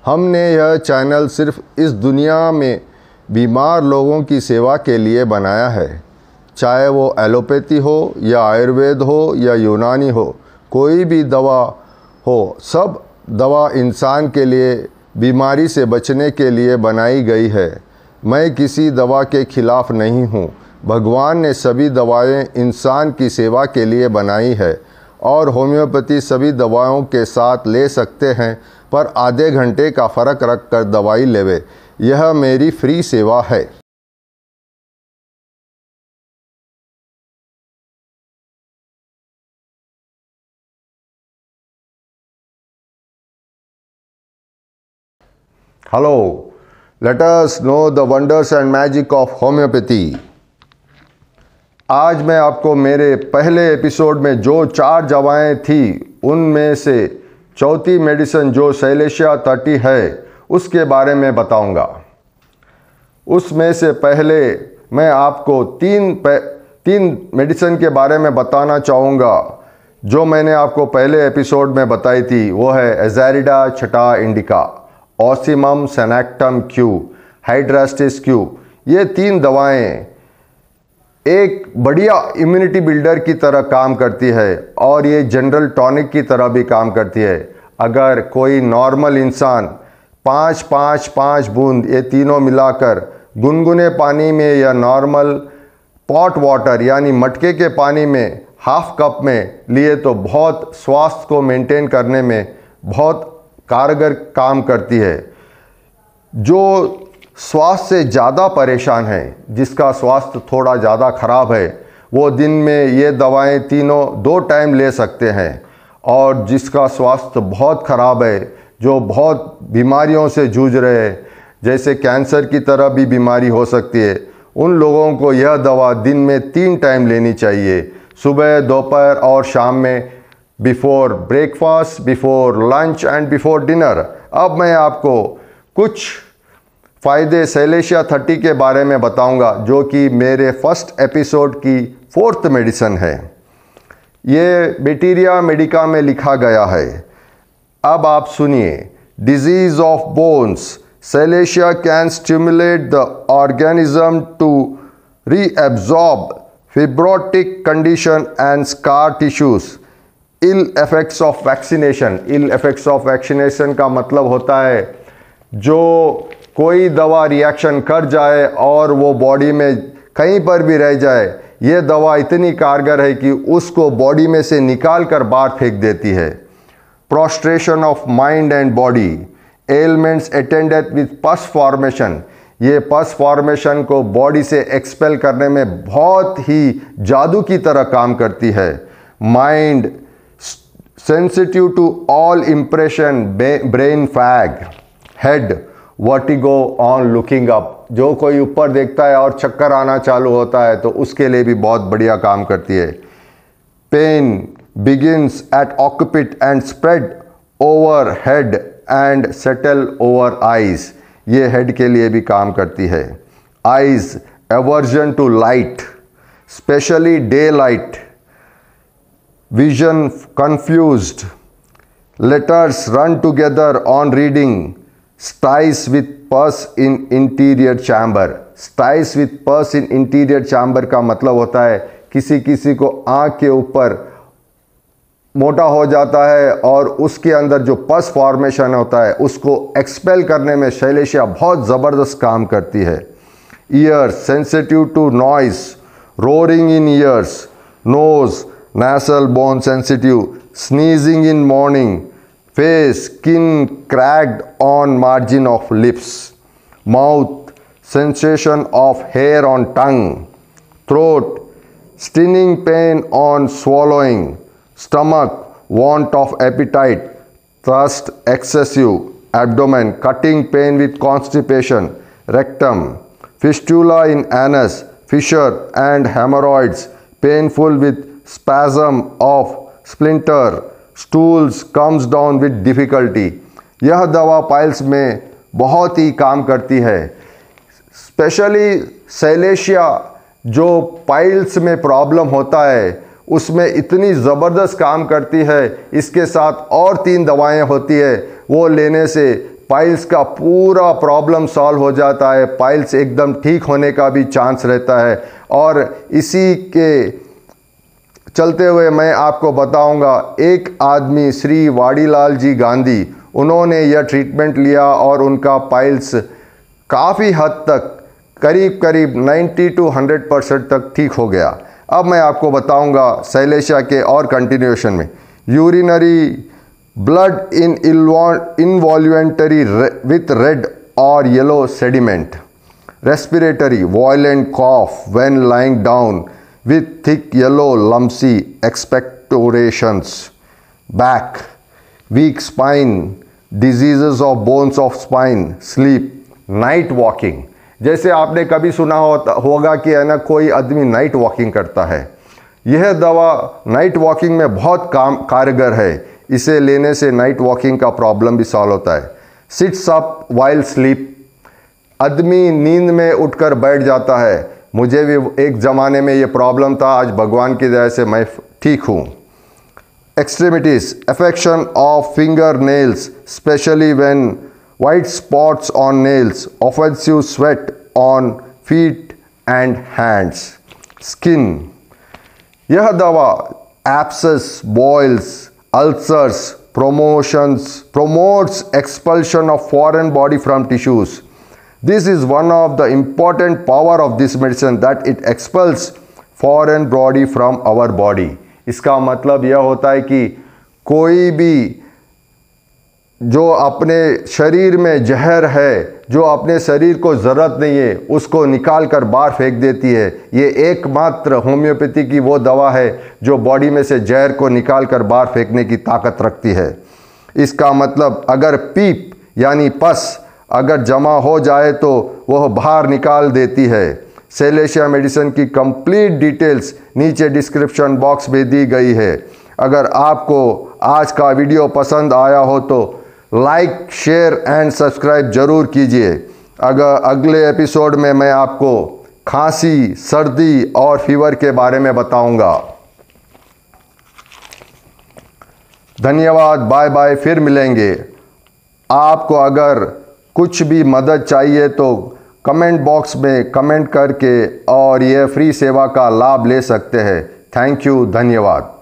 हमने यह चैनल सिर्फ इस दुनिया में बीमार लोगों की सेवा के लिए बनाया है। चाहे वो एलोपैथी हो या आयुर्वेद हो या यूनानी हो, कोई भी दवा हो, सब दवा इंसान के लिए बीमारी से बचने के लिए बनाई गई है। मैं किसी दवा के खिलाफ नहीं हूँ। भगवान ने सभी दवाएं इंसान की सेवा के लिए बनाई है और होम्योपैथी सभी दवाओं के साथ ले सकते हैं, पर आधे घंटे का फ़र्क रख कर दवाई लेवे। यह मेरी फ्री सेवा है। Hello, let us know the wonders and magic of homeopathy. आज मैं आपको मेरे पहले एपिसोड में जो 4 दवाएं थी उनमें से चौथी मेडिसिन जो शैलेशिया 30 है उसके बारे में बताऊंगा। उसमें से पहले मैं आपको तीन मेडिसिन के बारे में बताना चाहूँगा जो मैंने आपको पहले एपिसोड में बताई थी। वो है Azadirachta indica, Ocimum sanctum Q, Hydrastis Q. ये 3 दवाएं एक बढ़िया इम्यूनिटी बिल्डर की तरह काम करती है और ये जनरल टॉनिक की तरह भी काम करती है। अगर कोई नॉर्मल इंसान 5-5-5 बूंद ये तीनों मिलाकर गुनगुने पानी में या नॉर्मल पॉट वाटर यानी मटके के पानी में हाफ कप में लिए तो बहुत स्वास्थ्य को मेंटेन करने में बहुत कारगर काम करती है। जो स्वास्थ्य से ज़्यादा परेशान है, जिसका स्वास्थ्य थोड़ा ज़्यादा ख़राब है, वो दिन में ये दवाएं तीनों 2 टाइम ले सकते हैं। और जिसका स्वास्थ्य बहुत ख़राब है, जो बहुत बीमारियों से जूझ रहे हैं, जैसे कैंसर की तरह भी बीमारी हो सकती है, उन लोगों को यह दवा दिन में 3 टाइम लेनी चाहिए, सुबह, दोपहर और शाम में, before breakfast, before lunch and before dinner. अब मैं आपको कुछ फ़ायदे शैलेशिया 30 के बारे में बताऊंगा जो कि मेरे फर्स्ट एपिसोड की 4th मेडिसिन है। ये बैक्टीरिया मेडिका में लिखा गया है। अब आप सुनिए। Disease of bones, Silicea can stimulate the organism to reabsorb fibrotic condition and scar tissues. Ill effects of vaccination. Ill effects of vaccination का मतलब होता है जो कोई दवा रिएक्शन कर जाए और वो बॉडी में कहीं पर भी रह जाए, ये दवा इतनी कारगर है कि उसको बॉडी में से निकाल कर बाहर फेंक देती है। Prostration of mind and body, elements attended with pus formation. ये पस फॉर्मेशन को बॉडी से एक्सपेल करने में बहुत ही जादू की तरह काम करती है। Mind sensitive to all impression, brain fag. Head vertigo on looking up, जो कोई ऊपर देखता है और चक्कर आना चालू होता है तो उसके लिए भी बहुत बढ़िया काम करती है। Pain begins at occiput and spread over head and settle over eyes. ये हेड के लिए भी काम करती है। Eyes, aversion to light, specially daylight. Vision confused, letters run together on reading, sties with pus in interior chamber। sties with pus in interior chamber का मतलब होता है किसी को आँख के ऊपर मोटा हो जाता है और उसके अंदर जो पस फॉर्मेशन होता है उसको एक्सपेल करने में शैलेशिया बहुत ज़बरदस्त काम करती है। Ears, sensitive to noise, roaring in ears. Nose, nasal bone sensitive, sneezing in morning. Face, skin cracked on margin of lips. Mouth, sensation of hair on tongue. Throat, stinging pain on swallowing. Stomach, want of appetite. Thirst excessive. Abdomen, cutting pain with constipation. Rectum, fistula in anus, fissure and hemorrhoids, painful with spasm of splinter, stools comes down with difficulty। यह दवा piles में बहुत ही काम करती है। Specially शैलेशिया जो piles में problem होता है उसमें इतनी ज़बरदस्त काम करती है। इसके साथ और 3 दवाएं होती है, वो लेने से पाइल्स का पूरा प्रॉब्लम सॉल्व हो जाता है, पाइल्स एकदम ठीक होने का भी चांस रहता है। और इसी के चलते हुए मैं आपको बताऊंगा, एक आदमी श्री वाड़ीलाल जी गांधी, उन्होंने यह ट्रीटमेंट लिया और उनका पाइल्स काफ़ी हद तक करीब 90 to 100% तक ठीक हो गया। अब मैं आपको बताऊंगा शैलेशा के और कंटिन्यूएशन में। Urinary blood in involuntary with red और yellow sediment, respiratory violent cough when lying down with thick yellow lumpy expectorations, back, weak spine, diseases of bones of spine, sleep, night walking। जैसे आपने कभी सुना होगा कि है ना, कोई आदमी नाइट वॉकिंग करता है, यह दवा नाइट वॉकिंग में बहुत कारगर है। इसे लेने से नाइट वॉकिंग का प्रॉब्लम भी सॉल्व होता है। सिट्स अप वाइल स्लीप, आदमी नींद में उठकर बैठ जाता है। मुझे भी एक ज़माने में ये प्रॉब्लम था, आज भगवान की दया से मैं ठीक हूँ। Extremities, affection of finger nails specially when white spots on nails, offensive sweat on feet and hands, skin. यह दवा abscess, boils, ulcers, promotes expulsion of foreign body from tissues. This is one of the important power of this medicine, that it expels foreign body from our body। इसका मतलब यह होता है कि कोई भी जो अपने शरीर में जहर है, जो अपने शरीर को ज़रूरत नहीं है, उसको निकाल कर बाहर फेंक देती है। ये एकमात्र होम्योपैथी की वो दवा है जो बॉडी में से जहर को निकाल कर बाहर फेंकने की ताकत रखती है। इसका मतलब अगर पीप यानी पस अगर जमा हो जाए तो वह बाहर निकाल देती है। शैलेशा मेडिसिन की कंप्लीट डिटेल्स नीचे डिस्क्रिप्शन बॉक्स में दी गई है। अगर आपको आज का वीडियो पसंद आया हो तो लाइक, शेयर एंड सब्सक्राइब जरूर कीजिए। अगर अगले एपिसोड में मैं आपको खांसी, सर्दी और फीवर के बारे में बताऊंगा। धन्यवाद, बाय बाय, फिर मिलेंगे। आपको अगर कुछ भी मदद चाहिए तो कमेंट बॉक्स में कमेंट करके और यह फ्री सेवा का लाभ ले सकते हैं। थैंक यू, धन्यवाद।